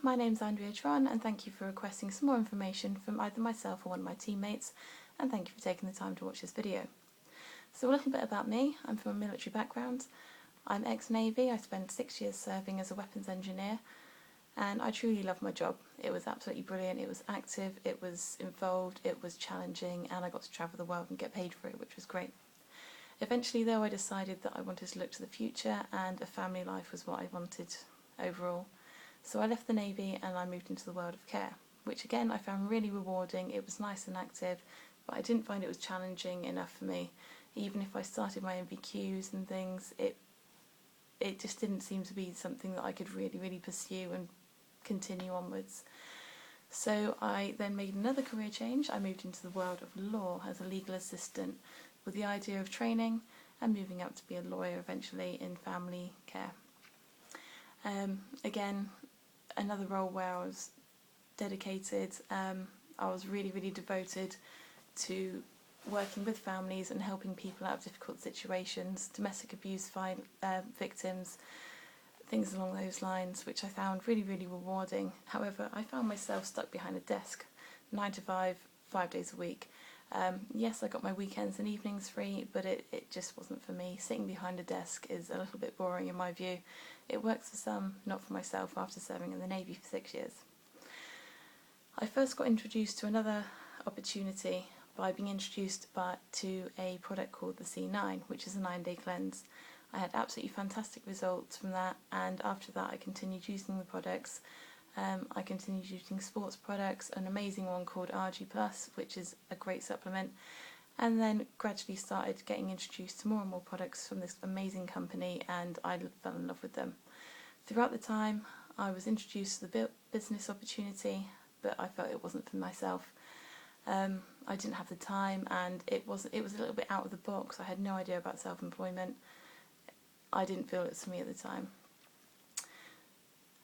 my name's Andrea Tron and thank you for requesting some more information from either myself or one of my teammates, and thank you for taking the time to watch this video. So a little bit about me. I'm from a military background. I'm ex-Navy. I spent 6 years serving as a weapons engineer and I truly love my job. It was absolutely brilliant, it was active, it was involved, it was challenging, and I got to travel the world and get paid for it, which was great. Eventually though, I decided that I wanted to look to the future and a family life was what I wanted overall. So I left the Navy and I moved into the world of care, which again I found really rewarding. It was nice and active, but I didn't find it was challenging enough for me. Even if I started my MVQs and things, it just didn't seem to be something that I could really pursue and continue onwards. So I then made another career change. I moved into the world of law as a legal assistant with the idea of training and moving up to be a lawyer eventually in family care. Again, another role where I was dedicated. I was really devoted to working with families and helping people out of difficult situations, domestic abuse victims, things along those lines, which I found really rewarding. However, I found myself stuck behind a desk, 9 to 5, 5 days a week. Yes, I got my weekends and evenings free, but it just wasn't for me. Sitting behind a desk is a little bit boring in my view. It works for some, not for myself after serving in the Navy for 6 years. I first got introduced to another opportunity by being introduced to a product called the C9, which is a 9-day cleanse. I had absolutely fantastic results from that, and after that I continued using the products. I continued using sports products, an amazing one called RG Plus, which is a great supplement, and then gradually started getting introduced to more and more products from this amazing company, and I fell in love with them. Throughout the time I was introduced to the business opportunity, but I felt it wasn't for myself. I didn't have the time, and it was a little bit out of the box. I had no idea about self-employment. I didn't feel it was for me at the time.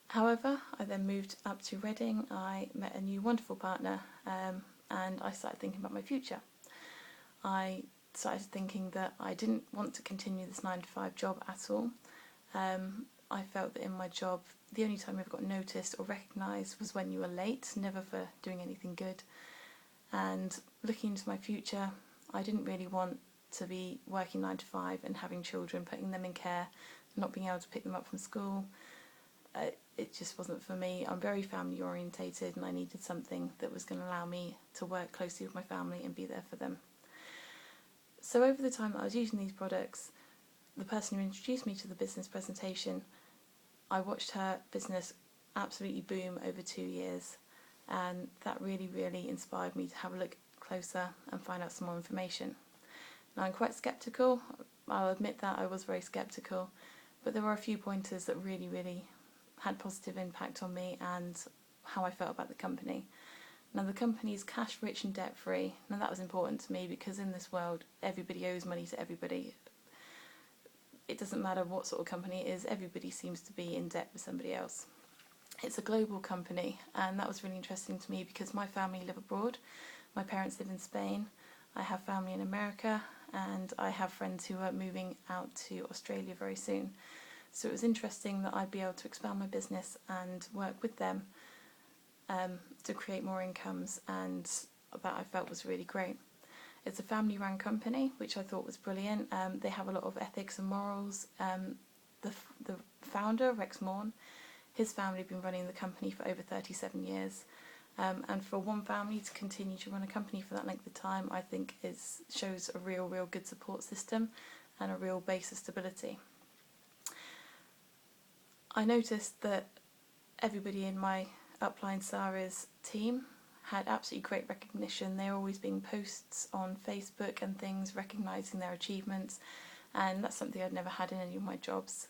However, I then moved up to Reading. I met a new wonderful partner, and I started thinking about my future. I started thinking that I didn't want to continue this 9 to 5 job at all. I felt that in my job, the only time I ever got noticed or recognised was when you were late, never for doing anything good. And looking into my future, I didn't really want to be working 9 to 5 and having children, putting them in care, not being able to pick them up from school. It just wasn't for me. I'm very family orientated and I needed something that was going to allow me to work closely with my family and be there for them. So over the time that I was using these products, the person who introduced me to the business presentation, I watched her business absolutely boom over 2 years, and that really inspired me to have a look closer and find out some more information. Now I'm quite sceptical, I'll admit that I was very sceptical, but there were a few pointers that really had positive impact on me and how I felt about the company. Now the company is cash rich and debt free. Now that was important to me because in this world everybody owes money to everybody. It doesn't matter what sort of company it is, everybody seems to be in debt with somebody else. It's a global company, and that was really interesting to me because my family live abroad. My parents live in Spain, I have family in America, and I have friends who are moving out to Australia very soon. So it was interesting that I'd be able to expand my business and work with them to create more incomes, and that I felt was really great. It's a family-run company, which I thought was brilliant. They have a lot of ethics and morals. The founder, Rex Morn, his family have been running the company for over 37 years. And for one family to continue to run a company for that length of time, I think shows a real good support system and a real base of stability. I noticed that everybody in my Upline Sara's team had absolutely great recognition. They were always being posts on Facebook and things recognising their achievements, and that's something I'd never had in any of my jobs.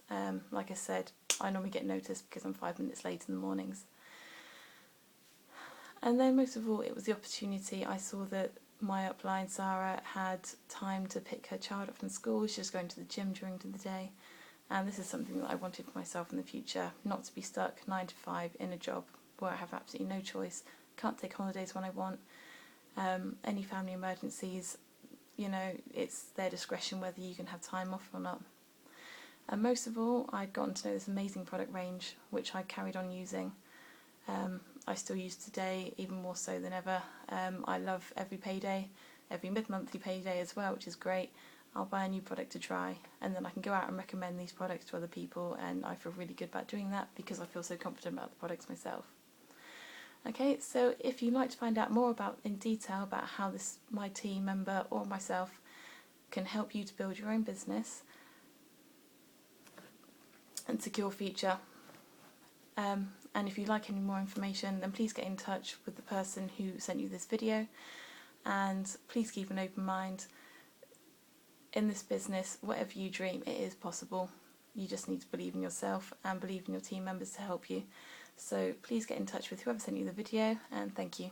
Like I said, I normally get noticed because I'm 5 minutes late in the mornings. And then most of all, it was the opportunity. I saw that my upline, Sara, had time to pick her child up from school. She was going to the gym during the day. And this is something that I wanted for myself in the future, not to be stuck 9 to 5 in a job where I have absolutely no choice, can't take holidays when I want. Any family emergencies, you know, it's their discretion whether you can have time off or not. And most of all, I'd gotten to know this amazing product range, which I carried on using. I still use today even more so than ever. I love every payday, every mid-monthly payday as well, which is great. I'll buy a new product to try, and then I can go out and recommend these products to other people, and I feel really good about doing that because I feel so confident about the products myself. Okay, so if you'd like to find out more in detail about how my team member or myself can help you to build your own business and secure future, and if you'd like any more information, then please get in touch with the person who sent you this video, and please keep an open mind. In this business, whatever you dream, it is possible. You just need to believe in yourself and believe in your team members to help you. So please get in touch with whoever sent you the video, and thank you.